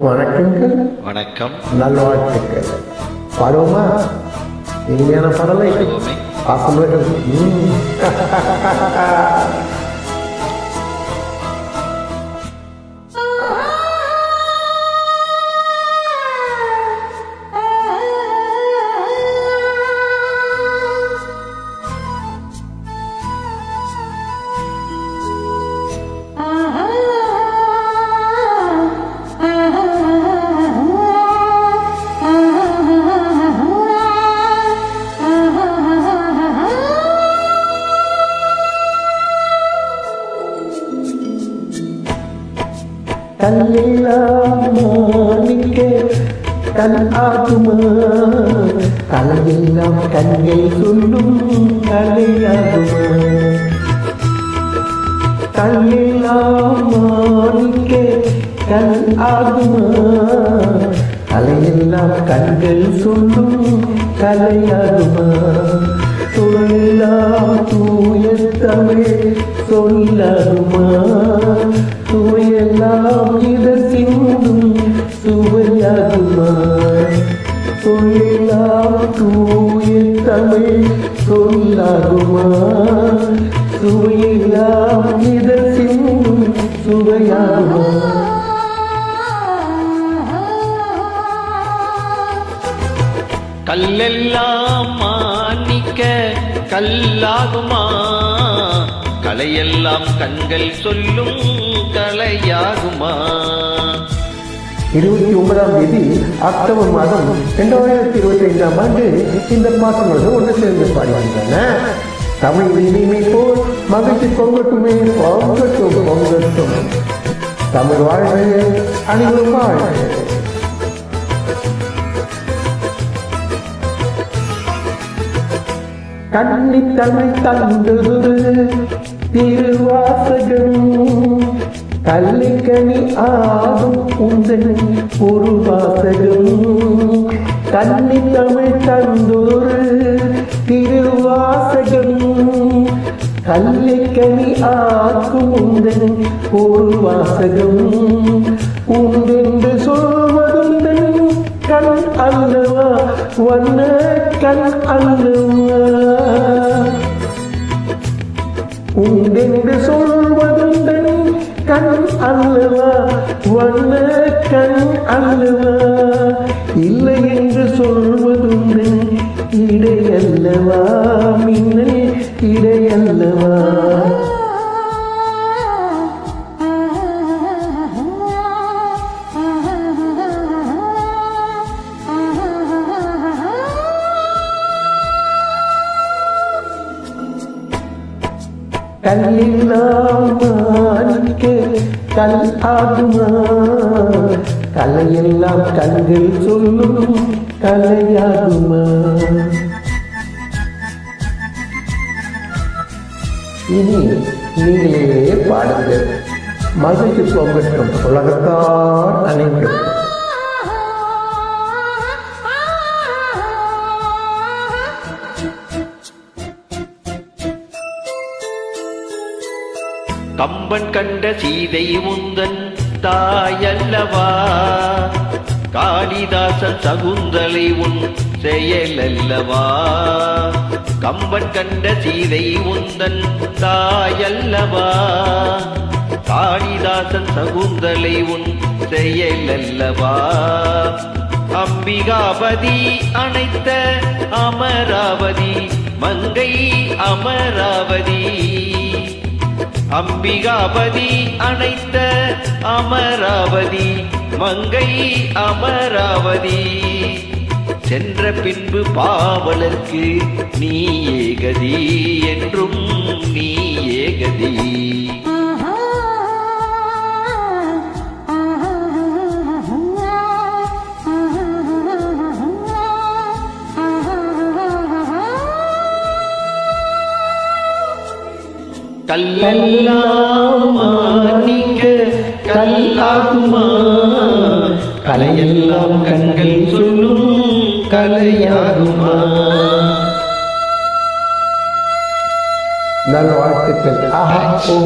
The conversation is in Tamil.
வணக்கங்கள். வணக்கம். நல்வாழ்த்துக்கள். பாடுவோமா? இனிமையான பாடலை பாசமர்கள். கல்லெல்லாம் மாணிக்க கல் ஆகுமா, கலையெல்லாம் கண்கள் சொல்லும் கலையாகுமா. கல்லெல்லாம் மாணிக்க கல் ஆகுமா, கலையெல்லாம் கண்கள் சொல்லும் கலையாகுமா. சொல்லெல்லாம் தூய தமிழ் சொல்லாகுமா, சுவையெல்லாம் இதற்கின்றும் சுவையாகுமா. சொல்லெல்லாம் தூய தமிழ் சொல்லாகுமா, சுவையெல்லாம் இதற்கின்றும் சுவையாகுமா. கல்லெல்லாம் மாணிக்க கல்லாகுமா, கலையெல்லாம் கண்கள் சொல்லும் கலையாகுமா. 29ஆம் தேதி அக்டோபர் மாதம் 2025ஆம் ஆண்டு இந்த பாசங்களோடு ஒன்று சேர்ந்து பாடுகின்றன. தமிழ் இனிமை போல் மகிழ்ச்சி பொங்கட்டுமே, பொங்கட்டும் பொங்கட்டும். தமிழ் வாழ்க, அனைவரும் வாழ்க. கண்ணித்தமை தந்தது திருவாசகம், கல்லிக்கனி ஆகும் உந்தன் ஒரு வாசகம். கண்ணித்தமிழ் தந்தொரு திருவாசகம், கல்லிக்கனி ஆக்கும் உந்தன் ஒரு வாசகம். உண்டென்று சொல்வதுந்தன் கண் அல்லவா, வண்ண கண் அல்லவா. உண்டென்று சொல்வதுந்தன் கண் அல்லவா, வண்ண கண் அல்லவா. இல்லை என்று சொல்வதுந்தன் இடை அல்லவா, மின்னல் இடை அல்லவா. கல்லெல்லாம் மாணிக்க கல் ஆகுமா, கலையெல்லாம் கண்கள் சொல்லும் கலையாகுமா. இனி நீங்களே பாடுங்கள். மகிழ்ச்சி பொங்கட்டும் உலகத்தார் அனைவரும். கம்பன் கண்ட சீதை முந்தன் தாயல்லவா, காளிதாசன் சகுந்தலை உன் செயலல்லவா. கம்பன் கண்ட சீதை முந்தன் தாயல்லவா, காளிதாசன் சகுந்தலை உன் செயலல்லவா. அம்பிகாபதி அணைத்த அமராவதி மங்கை அமராவதி. அம்பிகாபதி அணைத்த அமராவதி மங்கை அமராவதி. சென்ற பின்பு பாவலர்க்கு நீ ஏகதி, என்றும் நீ ஏகதி. கல்லெல்லாம் மாணிக்க கல்லாகுமா, கலையெல்லாம் கண்கள் சொல்லும் கலையாகுமா. நல்வாழ்த்துக்கள். ஆஹா ஓ